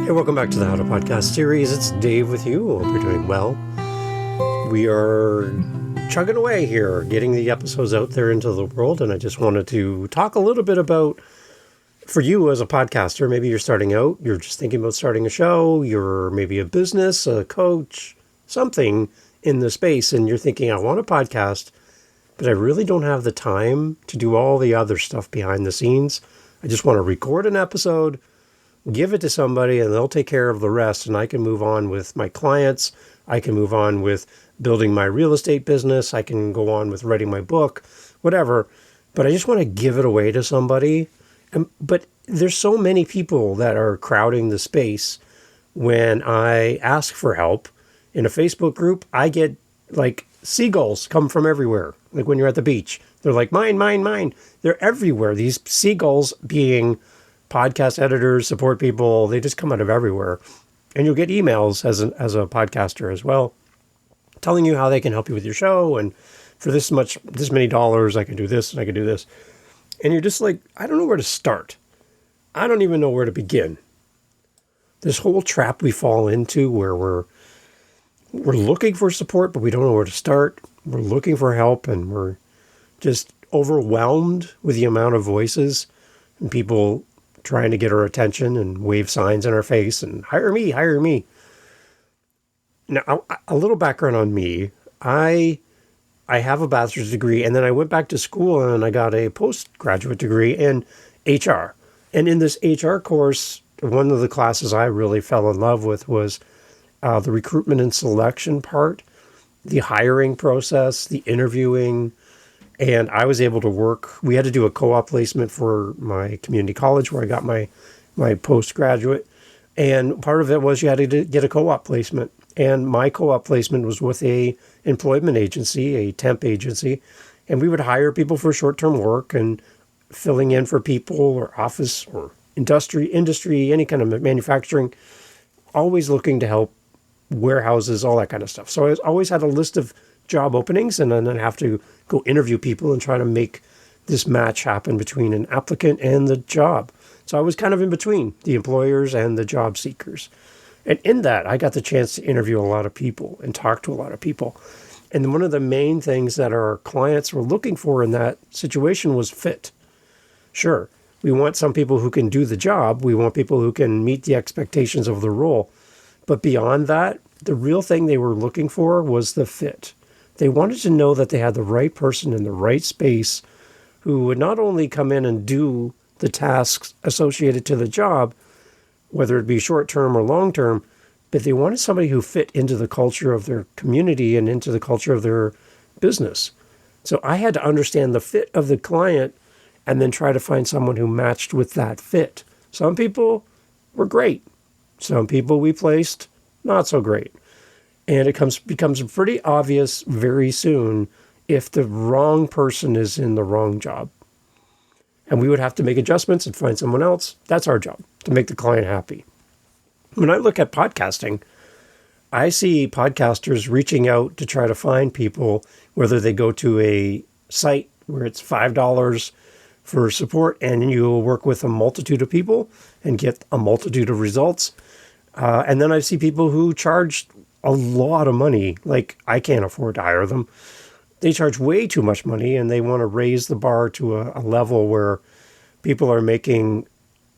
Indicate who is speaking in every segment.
Speaker 1: Hey, welcome back to the How to Podcast series. It's Dave with you. Hope you're doing well. We are chugging away here, getting the episodes out there into the world, and I just wanted to talk a little bit about, for you as a podcaster, maybe you're starting out, you're just thinking about starting a show, you're maybe a business, a coach, something in the space, and you're thinking, I want a podcast, but I really don't have the time to do all the other stuff behind the scenes. I just want to record an episode, give it to somebody, and they'll take care of the rest, and I can move on with my clients. I can move on with building my real estate business. I can go on with writing my book, whatever. But I just want to give it away to somebody. But there's so many people that are crowding the space. When I ask for help in a Facebook group, I get like seagulls come from everywhere. Like when you're at the beach, they're like, mine, mine, mine. They're everywhere. These seagulls being podcast editors, support people, they just come out of everywhere. And you'll get emails as a podcaster as well, telling you how they can help you with your show. And for this many dollars, I can do this and I can do this. And you're just like, I don't know where to start. I don't even know where to begin. This whole trap we fall into where we're looking for support, but we don't know where to start. We're looking for help and we're just overwhelmed with the amount of voices and people trying to get our attention and wave signs in our face and hire me, hire me. Now, a little background on me. I have a bachelor's degree, and then I went back to school and I got a postgraduate degree in HR. And in this HR course, one of the classes I really fell in love with was the recruitment and selection part, the hiring process, the interviewing. And I was able to work. We had to do a co-op placement for my community college where I got my postgraduate. And part of it was you had to get a co-op placement. And my co-op placement was with a employment agency, a temp agency. And we would hire people for short-term work and filling in for people or office or industry, any kind of manufacturing, always looking to help warehouses, all that kind of stuff. So I always had a list of job openings, and then I'd have to go interview people and try to make this match happen between an applicant and the job. So I was kind of in between the employers and the job seekers. And in that, I got the chance to interview a lot of people and talk to a lot of people. And one of the main things that our clients were looking for in that situation was fit. Sure, we want some people who can do the job. We want people who can meet the expectations of the role. But beyond that, the real thing they were looking for was the fit. They wanted to know that they had the right person in the right space who would not only come in and do the tasks associated to the job, whether it be short-term or long-term, but they wanted somebody who fit into the culture of their community and into the culture of their business. So I had to understand the fit of the client and then try to find someone who matched with that fit. Some people were great. Some people we placed, not so great. And it becomes pretty obvious very soon if the wrong person is in the wrong job. And we would have to make adjustments and find someone else. That's our job, to make the client happy. When I look at podcasting, I see podcasters reaching out to try to find people, whether they go to a site where it's $5 for support and you'll work with a multitude of people and get a multitude of results. And then I see people who charge a lot of money. Like, I can't afford to hire them. They charge way too much money, and they want to raise the bar to a level where people are making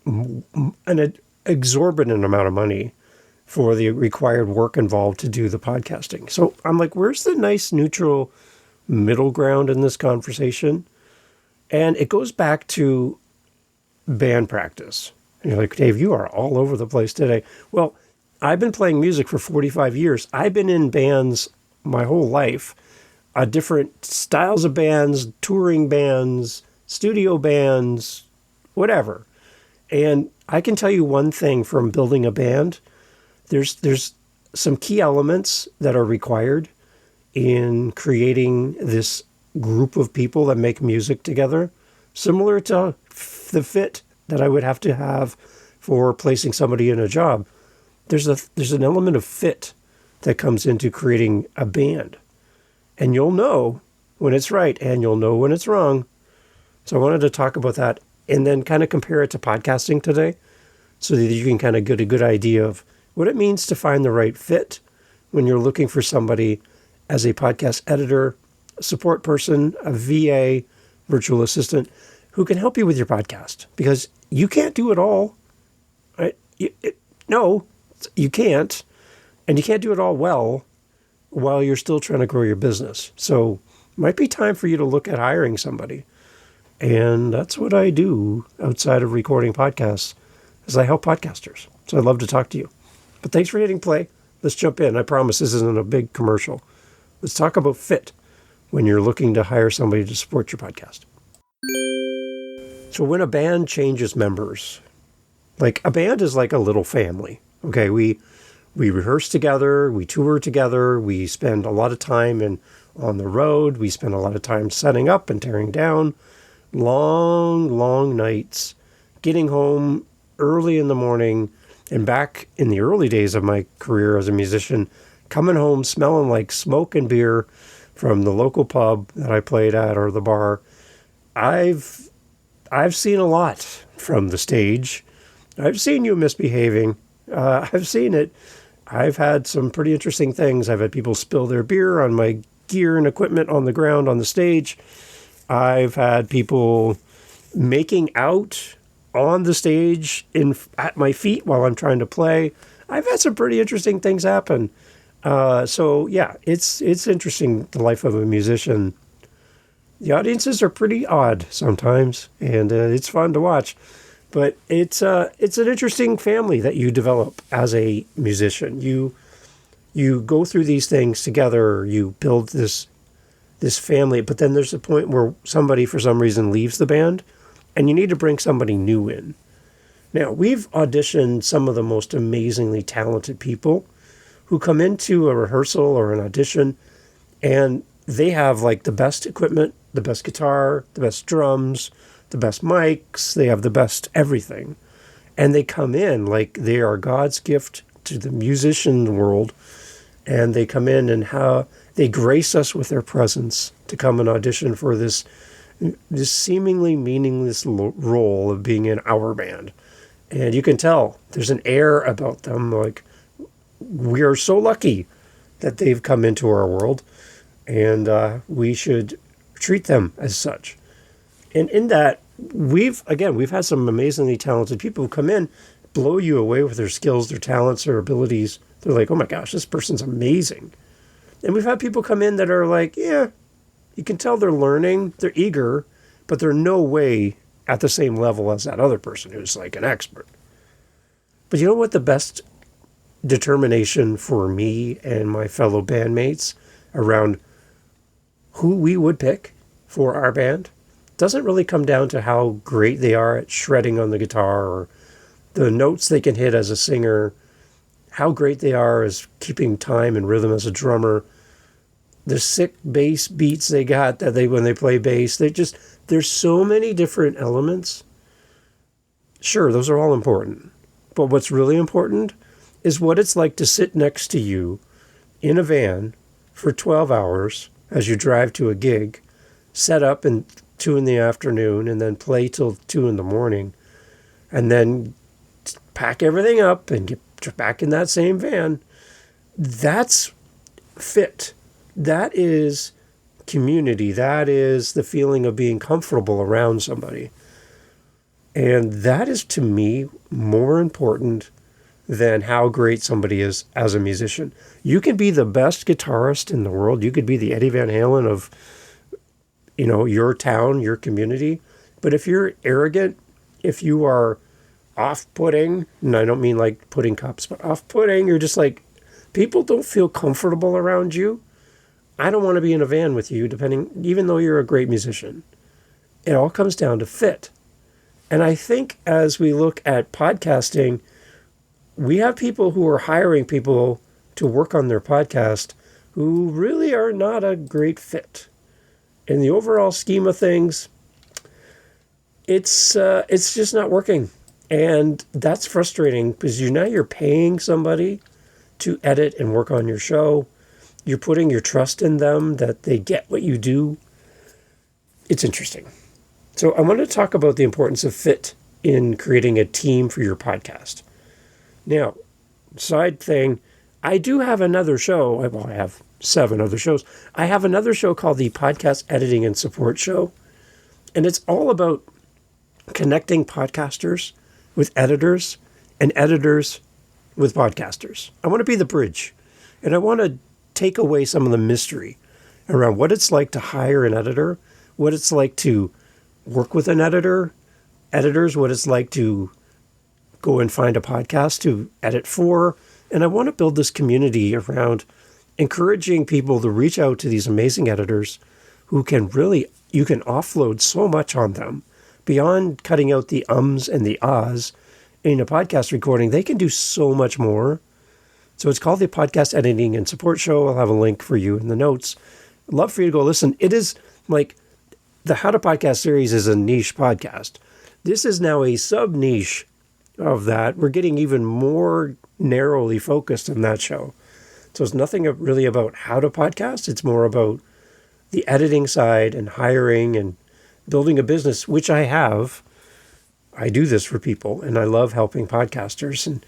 Speaker 1: an exorbitant amount of money for the required work involved to do the podcasting. So I'm like, where's the nice neutral middle ground in this conversation? And it goes back to band practice. And you're like, Dave, you are all over the place today. Well, I've been playing music for 45 years. I've been in bands my whole life, different styles of bands, touring bands, studio bands, whatever. And I can tell you one thing from building a band. There's some key elements that are required in creating this group of people that make music together, similar to the fit that I would have to have for placing somebody in a job. There's an element of fit that comes into creating a band. And you'll know when it's right and you'll know when it's wrong. So I wanted to talk about that and then kind of compare it to podcasting today. so that you can kind of get a good idea of what it means to find the right fit when you're looking for somebody as a podcast editor, a support person, a VA, virtual assistant, who can help you with your podcast. Because you can't do it all. Right? No, you can't. And you can't do it all well while you're still trying to grow your business. So it might be time for you to look at hiring somebody. And that's what I do outside of recording podcasts, is I help podcasters. So I'd love to talk to you. But thanks for hitting play. Let's jump in. I promise this isn't a big commercial. Let's talk about fit when you're looking to hire somebody to support your podcast. So when a band changes members, like a band is like a little family. Okay, we rehearse together, we tour together, we spend a lot of time on the road, we spend a lot of time setting up and tearing down, long nights, getting home early in the morning, and back in the early days of my career as a musician, coming home smelling like smoke and beer from the local pub that I played at or the bar. I've seen a lot from the stage. I've seen you misbehaving. I've seen it. I've had some pretty interesting things. I've had people spill their beer on my gear and equipment on the ground on the stage. I've had people making out on the stage at my feet while I'm trying to play. I've had some pretty interesting things happen. So yeah, it's interesting, the life of a musician. The audiences are pretty odd sometimes, and it's fun to watch. But it's an interesting family that you develop as a musician. You go through these things together. You build this family. But then there's a point where somebody, for some reason, leaves the band, and you need to bring somebody new in. Now, we've auditioned some of the most amazingly talented people who come into a rehearsal or an audition, and they have like the best equipment, the best guitar, the best drums, the best mics, they have the best everything. And they come in like they are God's gift to the musician world. And they come in and how they grace us with their presence to come and audition for this seemingly meaningless role of being in our band. And you can tell there's an air about them. Like, we are so lucky that they've come into our world, and we should treat them as such. And in that, we've had some amazingly talented people who come in, blow you away with their skills, their talents, their abilities. They're like, oh my gosh, this person's amazing. And we've had people come in that are like, yeah, you can tell they're learning, they're eager, but they're no way at the same level as that other person who's like an expert. But you know what the best determination for me and my fellow bandmates around who we would pick for our band doesn't really come down to how great they are at shredding on the guitar or the notes they can hit as a singer, how great they are as keeping time and rhythm as a drummer, the sick bass beats they got when they play bass. There's so many different elements. Sure, those are all important. But what's really important is what it's like to sit next to you in a van for 12 hours as you drive to a gig, set up in 2 in the afternoon, and then play till 2 in the morning, and then pack everything up and get back in that same van. That's fit. That is community. That is the feeling of being comfortable around somebody. And that is, to me, more important than how great somebody is as a musician. You can be the best guitarist in the world. You could be the Eddie Van Halen of, your town, your community. But if you're arrogant, if you are off-putting, and I don't mean like putting cups, but off-putting, you're just like, people don't feel comfortable around you. I don't want to be in a van with you, even though you're a great musician. It all comes down to fit. And I think as we look at podcasting, we have people who are hiring people to work on their podcast who really are not a great fit. In the overall scheme of things, it's just not working. And that's frustrating because now you're paying somebody to edit and work on your show. You're putting your trust in them that they get what you do. It's interesting. So I want to talk about the importance of fit in creating a team for your podcast. Now, side thing, I do have another show. Well, I have 7 other shows. I have another show called the Podcast Editing and Support Show. And it's all about connecting podcasters with editors and editors with podcasters. I want to be the bridge. And I want to take away some of the mystery around what it's like to hire an editor, what it's like to work with an editor, editors, what it's like to go and find a podcast to edit for. And I want to build this community around encouraging people to reach out to these amazing editors who can really, you can offload so much on them. Beyond cutting out the ums and the ahs in a podcast recording, they can do so much more. So it's called the Podcast Editing and Support Show. I'll have a link for you in the notes. I'd love for you to go listen. It is like the How to Podcast series is a niche podcast. This is now a sub-niche of that. We're getting even more narrowly focused in that show. So it's nothing really about how to podcast. It's more about the editing side and hiring and building a business, which I have. I do this for people, and I love helping podcasters. And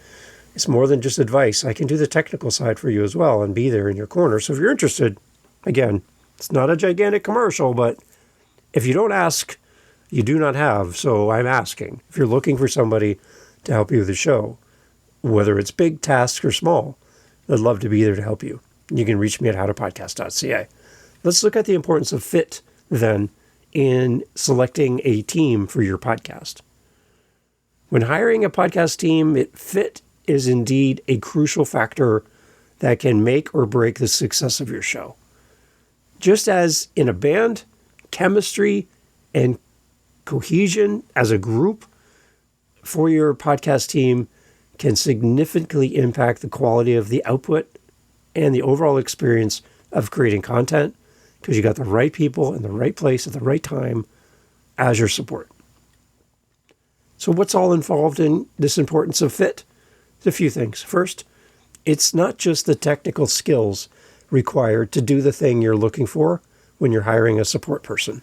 Speaker 1: it's more than just advice. I can do the technical side for you as well and be there in your corner. So if you're interested, again, it's not a gigantic commercial, but if you don't ask, you do not have. So I'm asking. If you're looking for somebody to help you with the show, whether it's big tasks or small, I'd love to be there to help you. You can reach me at howtopodcast.ca. Let's look at the importance of fit, then, in selecting a team for your podcast. When hiring a podcast team, fit is indeed a crucial factor that can make or break the success of your show. Just as in a band, chemistry and cohesion as a group for your podcast team can significantly impact the quality of the output and the overall experience of creating content, because you got the right people in the right place at the right time as your support. So what's all involved in this importance of fit? There's a few things. First, it's not just the technical skills required to do the thing you're looking for when you're hiring a support person.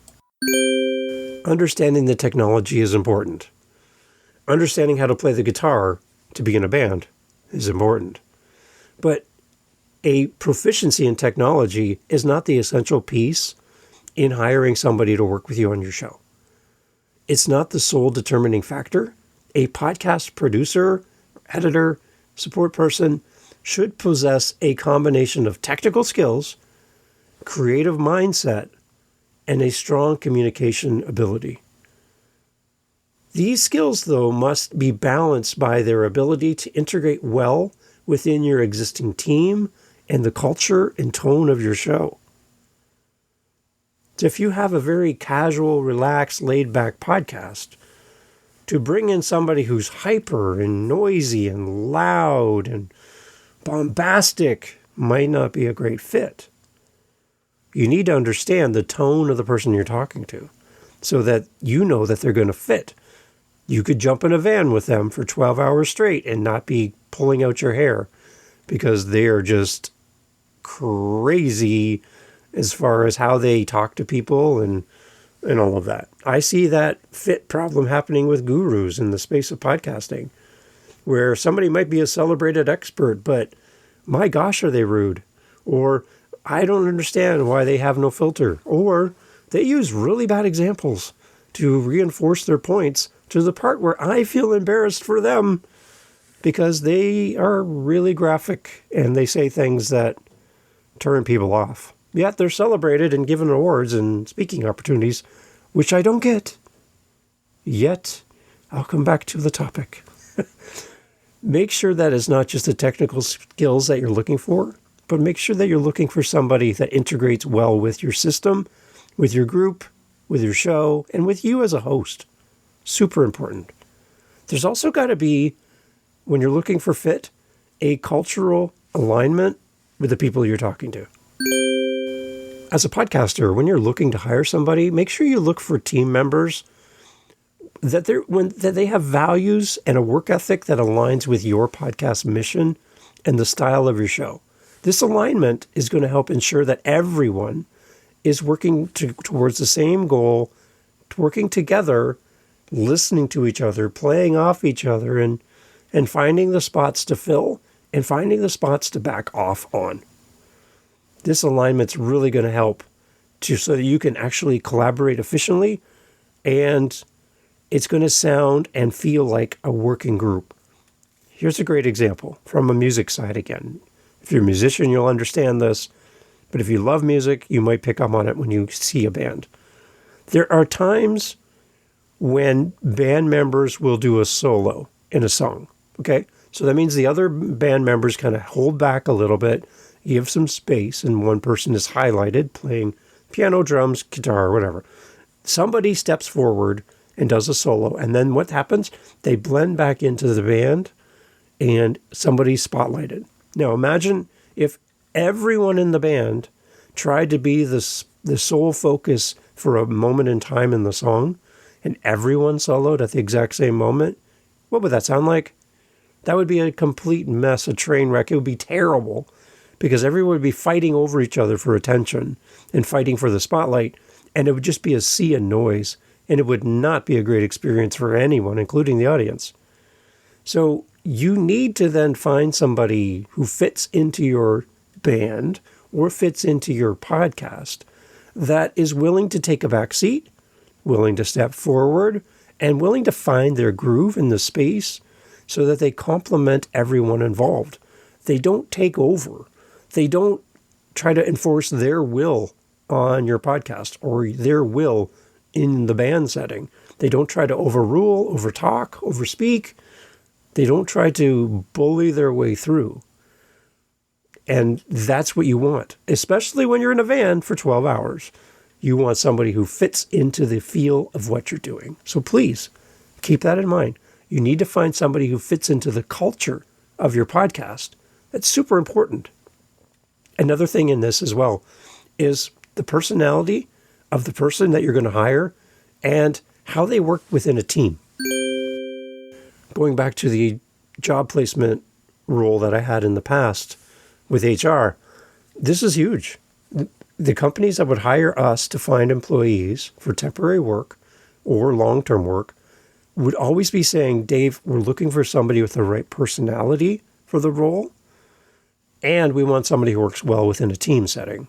Speaker 1: Understanding the technology is important. Understanding how to play the guitar to be in a band is important. But a proficiency in technology is not the essential piece in hiring somebody to work with you on your show. It's not the sole determining factor. A podcast producer, editor, support person should possess a combination of technical skills, creative mindset, and a strong communication ability. These skills, though, must be balanced by their ability to integrate well within your existing team and the culture and tone of your show. So if you have a very casual, relaxed, laid-back podcast, to bring in somebody who's hyper and noisy and loud and bombastic might not be a great fit. You need to understand the tone of the person you're talking to so that you know that they're going to fit. You could jump in a van with them for 12 hours straight and not be pulling out your hair because they are just crazy as far as how they talk to people and all of that. I see that fit problem happening with gurus in the space of podcasting, where somebody might be a celebrated expert, but my gosh, are they rude? Or I don't understand why they have no filter. Or they use really bad examples to reinforce their points to the part where I feel embarrassed for them because they are really graphic and they say things that turn people off. Yet they're celebrated and given awards and speaking opportunities, which I don't get. Yet, I'll come back to the topic. Make sure that it's not just the technical skills that you're looking for, but make sure that you're looking for somebody that integrates well with your system, with your group, with your show, and with you as a host. Super important. There's also got to be, when you're looking for fit, a cultural alignment with the people you're talking to. As a podcaster, when you're looking to hire somebody, make sure you look for team members that they have values and a work ethic that aligns with your podcast mission and the style of your show. This alignment is going to help ensure that everyone is working towards the same goal, working together listening to each other, playing off each other, and finding the spots to fill and finding the spots to back off on. This alignment's really going to help so that you can actually collaborate efficiently, and it's going to sound and feel like a working group. Here's a great example from a music side again. If you're a musician, you'll understand this, but if you love music, you might pick up on it when you see a band. There are times when band members will do a solo in a song, okay? So that means the other band members kind of hold back a little bit, give some space, and one person is highlighted playing piano, drums, guitar, whatever. Somebody steps forward and does a solo, and then what happens? They blend back into the band, and somebody's spotlighted. Now imagine if everyone in the band tried to be the sole focus for a moment in time in the song, and everyone soloed at the exact same moment. What would that sound like? That would be a complete mess, a train wreck. It would be terrible because everyone would be fighting over each other for attention and fighting for the spotlight, and it would just be a sea of noise, and it would not be a great experience for anyone, including the audience. So you need to then find somebody who fits into your band or fits into your podcast that is willing to take a back seat, willing to step forward, and willing to find their groove in the space so that they complement everyone involved. They don't take over. They don't try to enforce their will on your podcast or their will in the band setting. They don't try to overrule, overtalk, overspeak. They don't try to bully their way through. And that's what you want, especially when you're in a van for 12 hours. You want somebody who fits into the feel of what you're doing. So please keep that in mind. You need to find somebody who fits into the culture of your podcast. That's super important. Another thing in this as well is the personality of the person that you're going to hire and how they work within a team. Going back to the job placement role that I had in the past with HR, this is huge. The companies that would hire us to find employees for temporary work or long-term work would always be saying, Dave, we're looking for somebody with the right personality for the role, and we want somebody who works well within a team setting.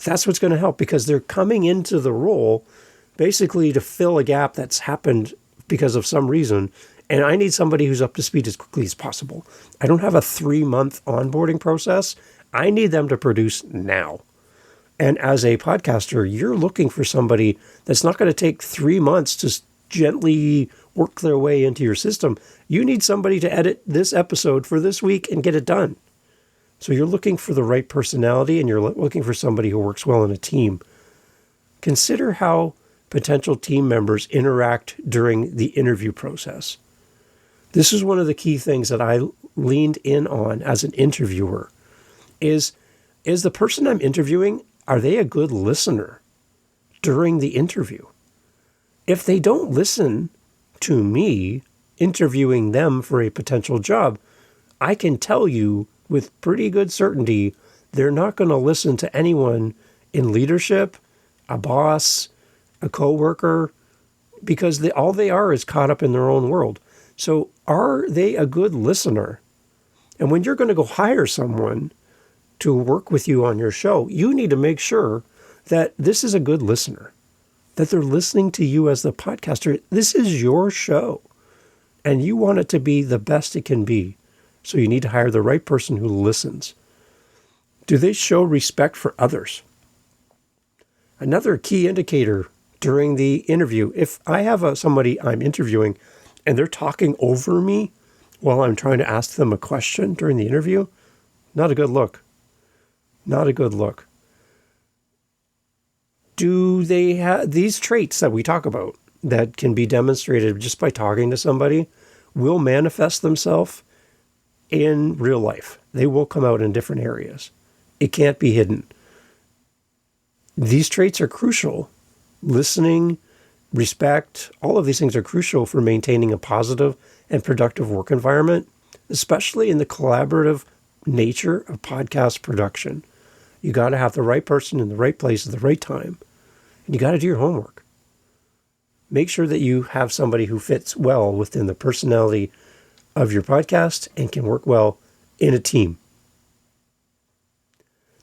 Speaker 1: That's what's going to help because they're coming into the role basically to fill a gap that's happened because of some reason, and I need somebody who's up to speed as quickly as possible. I don't have a 3-month onboarding process. I need them to produce now. And as a podcaster, you're looking for somebody that's not going to take 3 months to gently work their way into your system. You need somebody to edit this episode for this week and get it done. So you're looking for the right personality and you're looking for somebody who works well in a team. Consider how potential team members interact during the interview process. This is one of the key things that I leaned in on as an interviewer is the person I'm interviewing, are they a good listener during the interview? If they don't listen to me interviewing them for a potential job, I can tell you with pretty good certainty they're not going to listen to anyone in leadership, a boss, a coworker, because all they are is caught up in their own world. So are they a good listener? And when you're going to go hire someone to work with you on your show, you need to make sure that this is a good listener, that they're listening to you as the podcaster. This is your show, and you want it to be the best it can be. So you need to hire the right person who listens. Do they show respect for others? Another key indicator during the interview, if I have somebody I'm interviewing and they're talking over me while I'm trying to ask them a question during the interview, not a good look. Not a good look. Do they have these traits that we talk about that can be demonstrated just by talking to somebody will manifest themselves in real life? They will come out in different areas. It can't be hidden. These traits are crucial. Listening, respect, all of these things are crucial for maintaining a positive and productive work environment, especially in the collaborative nature of podcast production. You got to have the right person in the right place at the right time. And you got to do your homework. make sure that you have somebody who fits well within the personality of your podcast and can work well in a team.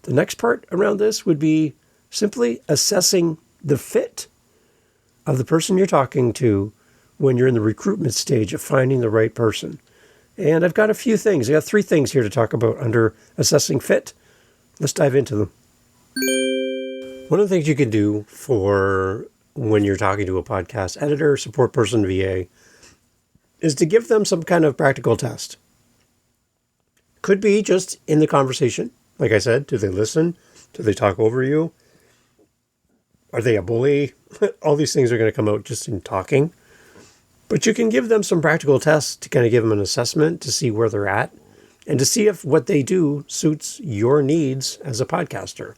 Speaker 1: The next part around this would be simply assessing the fit of the person you're talking to when you're in the recruitment stage of finding the right person. And I've got a few things. I got 3 things here to talk about under assessing fit. Let's dive into them. One of the things you can do for when you're talking to a podcast editor, support person, VA, is to give them some kind of practical test. Could be just in the conversation. Like I said, do they listen? Do they talk over you? Are they a bully? All these things are going to come out just in talking. But you can give them some practical tests to kind of give them an assessment to see where they're at and to see if what they do suits your needs as a podcaster.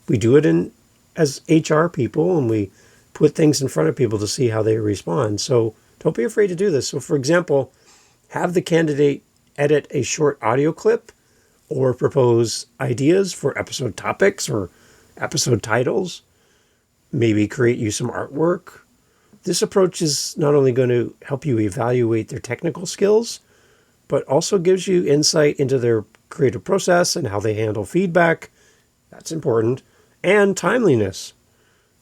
Speaker 1: We do it as HR people, and we put things in front of people to see how they respond. So don't be afraid to do this. So for example, have the candidate edit a short audio clip or propose ideas for episode topics or episode titles. Maybe create you some artwork. This approach is not only going to help you evaluate their technical skills, but also gives you insight into their creative process and how they handle feedback. That's important. And timeliness.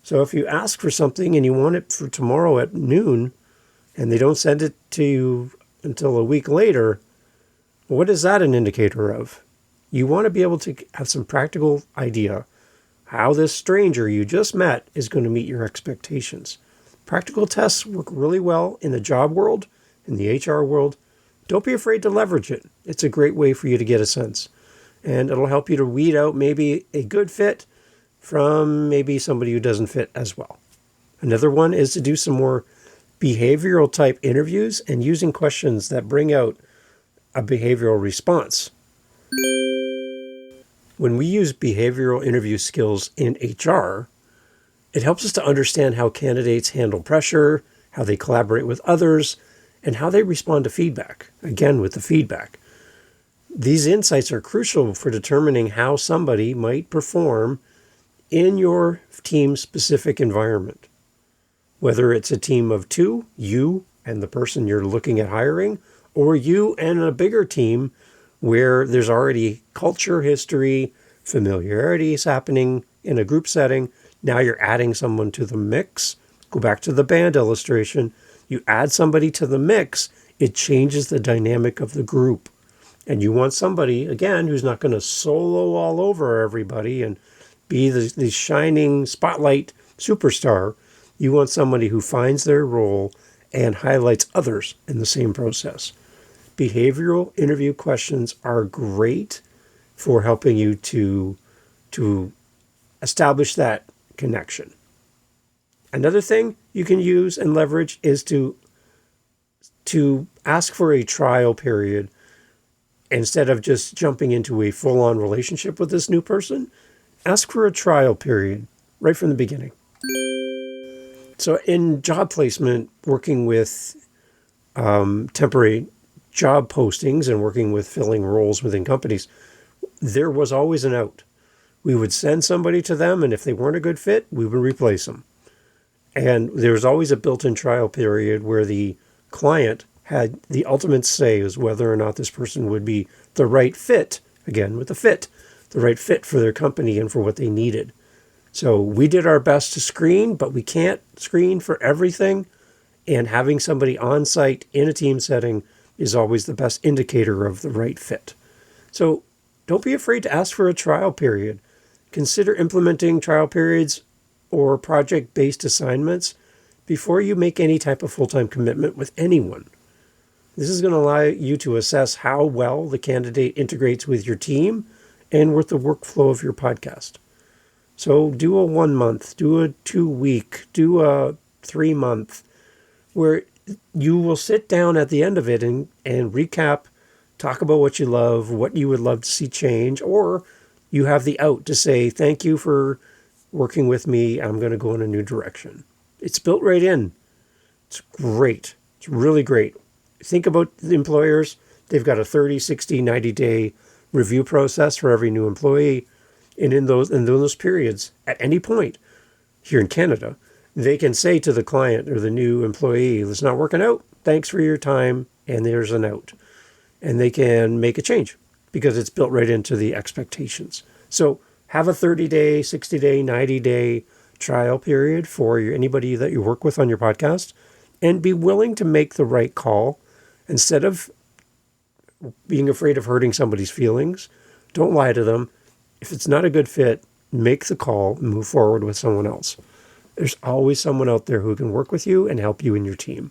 Speaker 1: So if you ask for something and you want it for tomorrow at noon, and they don't send it to you until a week later, what is that an indicator of? You want to be able to have some practical idea how this stranger you just met is going to meet your expectations. Practical tests work really well in the job world, in the HR world. Don't be afraid to leverage it. It's a great way for you to get a sense. And it'll help you to weed out maybe a good fit from maybe somebody who doesn't fit as well. Another one is to do some more behavioral type interviews and using questions that bring out a behavioral response. When we use behavioral interview skills in HR, it helps us to understand how candidates handle pressure, how they collaborate with others, and how they respond to feedback. Again, with the feedback. These insights are crucial for determining how somebody might perform in your team's specific environment. Whether it's a team of 2, you and the person you're looking at hiring, or you and a bigger team where there's already culture, history, familiarities happening in a group setting. Now you're adding someone to the mix. Go back to the band illustration. You add somebody to the mix, it changes the dynamic of the group. And you want somebody, again, who's not going to solo all over everybody and be the shining spotlight superstar. You want somebody who finds their role and highlights others in the same process. Behavioral interview questions are great for helping you to establish that connection. Another thing you can use and leverage is to ask for a trial period instead of just jumping into a full-on relationship with this new person. Ask for a trial period right from the beginning. So in job placement, working with temporary job postings and working with filling roles within companies, there was always an out. We would send somebody to them, and if they weren't a good fit, we would replace them. And there was always a built-in trial period where the client had the ultimate say as whether or not this person would be the right fit, again with the fit, the right fit for their company and for what they needed. So we did our best to screen, but we can't screen for everything. And having somebody on site in a team setting is always the best indicator of the right fit. So don't be afraid to ask for a trial period. Consider implementing trial periods or project-based assignments before you make any type of full-time commitment with anyone. This is going to allow you to assess how well the candidate integrates with your team and with the workflow of your podcast. So do a 1 month, do a 2 week, do a 3 month, where you will sit down at the end of it and recap, talk about what you love, what you would love to see change, or you have the out to say, thank you for working with me, I'm going to go in a new direction. It's built right in. It's great. It's really great. Think about the employers. They've got a 30, 60, 90-day review process for every new employee. And in those periods, at any point here in Canada, they can say to the client or the new employee, it's not working out. Thanks for your time. And there's a note. And they can make a change because it's built right into the expectations. So have a 30-day, 60-day, 90-day trial period for anybody that you work with on your podcast, and be willing to make the right call instead of being afraid of hurting somebody's feelings. Don't lie to them. If it's not a good fit, make the call and move forward with someone else. There's always someone out there who can work with you and help you in your team.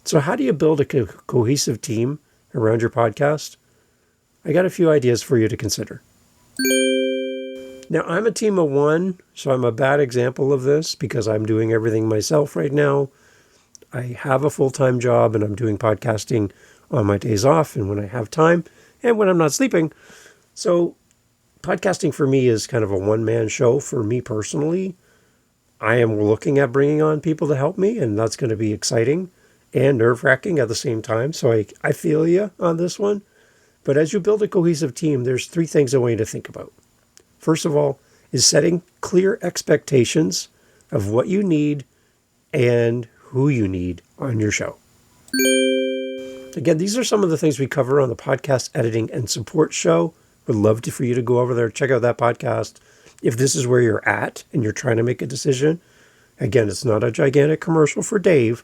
Speaker 1: So how do you build a cohesive team around your podcast? I got a few ideas for you to consider. Now, I'm a team of one, so I'm a bad example of this because I'm doing everything myself right now. I have a full-time job and I'm doing podcasting on my days off and when I have time and when I'm not sleeping. So podcasting for me is kind of a one-man show for me personally. I am looking at bringing on people to help me, and that's going to be exciting and nerve-wracking at the same time. So I feel you on this one. But as you build a cohesive team, there's 3 things I want you to think about. First of all, is setting clear expectations of what you need and who you need on your show. Again, these are some of the things we cover on the podcast editing and support show. Would love for you to go over there, check out that podcast. If this is where you're at and you're trying to make a decision, again, it's not a gigantic commercial for Dave,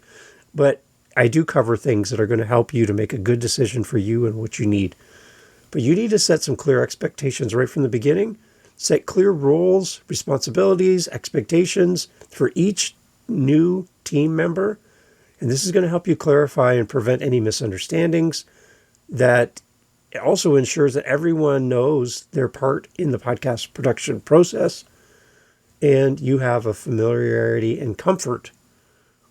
Speaker 1: but I do cover things that are going to help you to make a good decision for you and what you need. But you need to set some clear expectations right from the beginning. Set clear roles, responsibilities, expectations for each new team member. And this is going to help you clarify and prevent any misunderstandings. That also ensures that everyone knows their part in the podcast production process, and you have a familiarity and comfort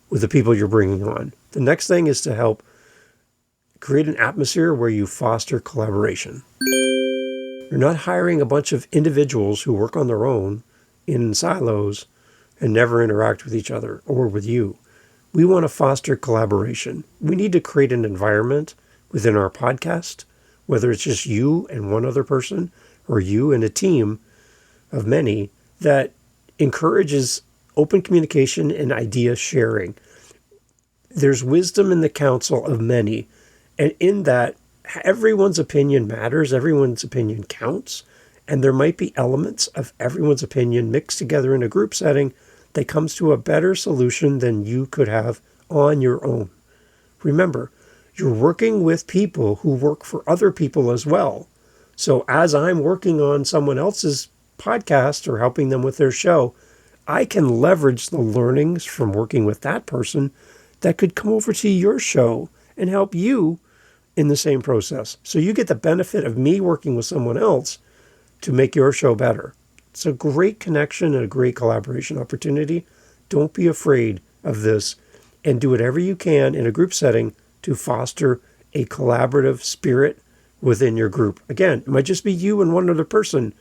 Speaker 1: with the people you're bringing on. The next thing is to help create an atmosphere where you foster collaboration. You're not hiring a bunch of individuals who work on their own in silos and never interact with each other or with you. We want to foster collaboration. We need to create an environment within our podcast, whether it's just you and one other person or you and a team of many, that encourages open communication and idea sharing. There's wisdom in the counsel of many, and in that, everyone's opinion matters, everyone's opinion counts, and there might be elements of everyone's opinion mixed together in a group setting that comes to a better solution than you could have on your own. Remember, you're working with people who work for other people as well. So as I'm working on someone else's podcast or helping them with their show, I can leverage the learnings from working with that person that could come over to your show and help you in the same process. So you get the benefit of me working with someone else to make your show better. It's a great connection and a great collaboration opportunity. Don't be afraid of this, and do whatever you can in a group setting to foster a collaborative spirit within your group. Again, it might just be you and one other person,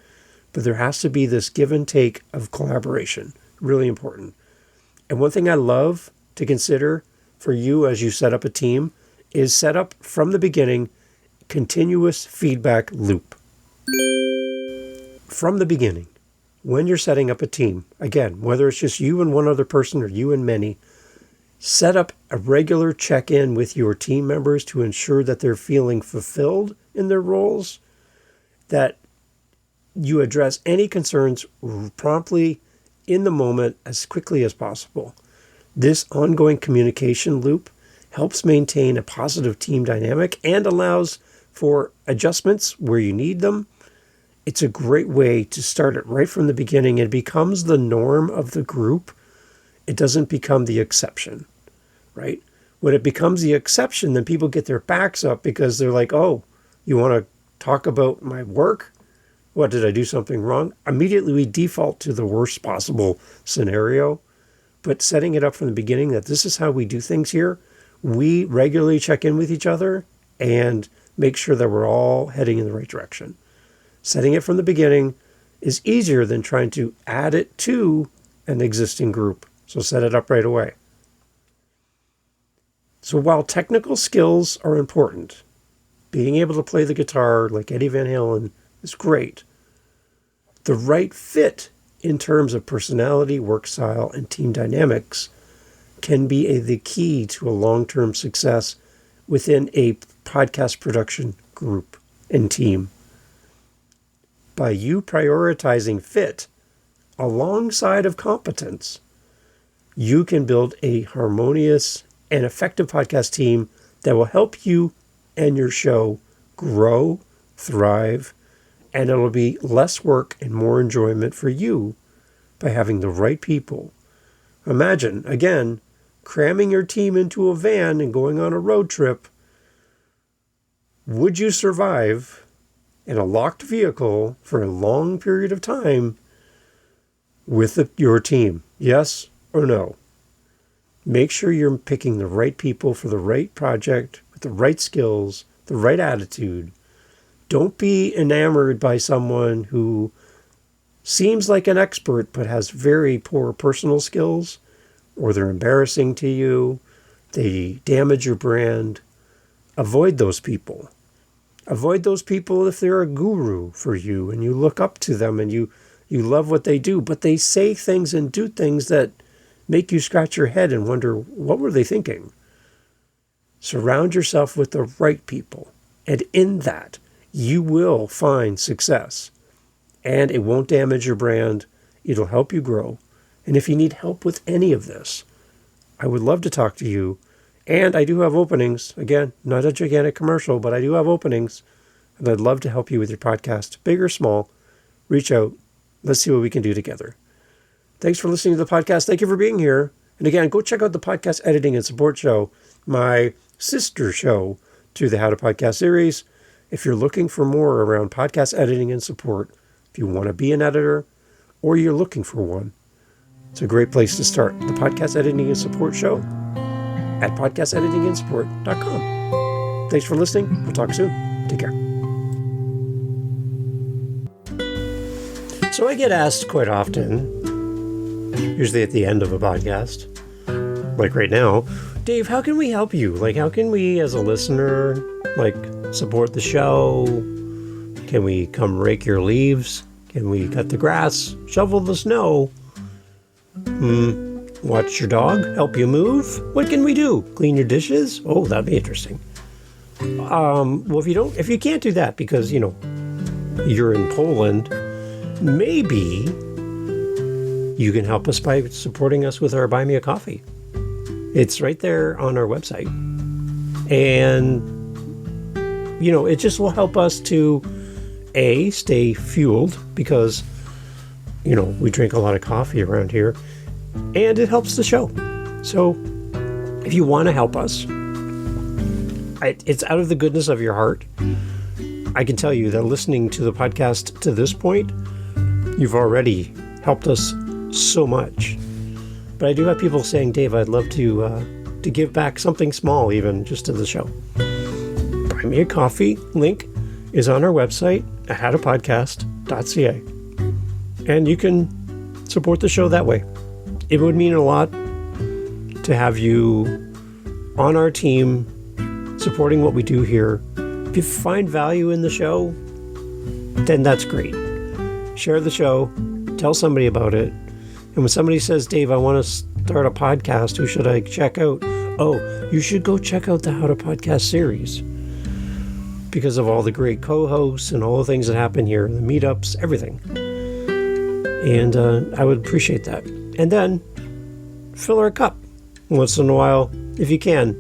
Speaker 1: but there has to be this give and take of collaboration. Really important. And one thing I love to consider for you as you set up a team is set up from the beginning continuous feedback loop. From the beginning, when you're setting up a team, again, whether it's just you and one other person or you and many, set up a regular check-in with your team members to ensure that they're feeling fulfilled in their roles, that you address any concerns promptly in the moment as quickly as possible. This ongoing communication loop helps maintain a positive team dynamic and allows for adjustments where you need them. It's a great way to start it right from the beginning. It becomes the norm of the group. It doesn't become the exception, right? When it becomes the exception, then people get their backs up because they're like, oh, you want to talk about my work? What, did I do something wrong? Immediately we default to the worst possible scenario. But setting it up from the beginning that this is how we do things here, we regularly check in with each other and make sure that we're all heading in the right direction. Setting it from the beginning is easier than trying to add it to an existing group. So set it up right away. So while technical skills are important, being able to play the guitar like Eddie Van Halen is great. The right fit in terms of personality, work style, and team dynamics can be the key to a long-term success within a podcast production group and team. By you prioritizing fit alongside of competence, you can build a harmonious and effective podcast team that will help you and your show grow, thrive, and it'll be less work and more enjoyment for you by having the right people. Imagine, again, cramming your team into a van and going on a road trip. Would you survive in a locked vehicle for a long period of time with your team? Yes or no? Make sure you're picking the right people for the right project with the right skills, the right attitude. Don't be enamored by someone who seems like an expert but has very poor personal skills, or they're embarrassing to you, they damage your brand. Avoid those people. Avoid those people if they're a guru for you and you look up to them and you love what they do, but they say things and do things that make you scratch your head and wonder, what were they thinking? Surround yourself with the right people, and in that, you will find success. And it won't damage your brand. It'll help you grow. And if you need help with any of this, I would love to talk to you. And I do have openings. Again, not a gigantic commercial, but I do have openings. And I'd love to help you with your podcast, big or small. Reach out. Let's see what we can do together. Thanks for listening to the podcast. Thank you for being here. And again, go check out the Podcast Editing and Support Show, my sister show to the How to Podcast series. If you're looking for more around podcast editing and support, if you want to be an editor or you're looking for one, it's a great place to start. The Podcast Editing and Support Show at podcasteditingandsupport.com. Thanks for listening. We'll talk soon. Take care. So I get asked quite often, usually at the end of a podcast, like right now, Dave, how can we help you? Like, how can we, as a listener, support the show? Can we come rake your leaves? Can we cut the grass, shovel the snow? Watch your dog, help you move? What can we do? Clean your dishes? Oh, that'd be interesting. Well, if you can't do that because, you're in Poland, maybe you can help us by supporting us with our Buy Me a Coffee. It's right there on our website. And, it just will help us to, A, stay fueled because, we drink a lot of coffee around here. And it helps the show. So if you want to help us, it's out of the goodness of your heart. I can tell you that listening to the podcast to this point, you've already helped us so much. But I do have people saying, Dave, I'd love to give back something small, even just to the show. Buy Me a Coffee link is on our website at howtopodcast.ca. And you can support the show that way. It would mean a lot to have you on our team supporting what we do here. If you find value in the show, then that's great. Share the show, tell somebody about it. And when somebody says, Dave, I want to start a podcast, who should I check out? Oh, you should go check out the How to Podcast series because of all the great co-hosts and all the things that happen here, the meetups, everything. And I would appreciate that. And then fill our cup once in a while if you can.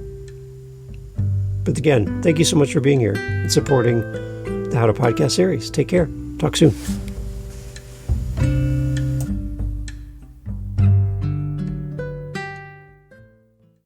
Speaker 1: But again, thank you so much for being here and supporting the How to Podcast series. Take care. Talk soon.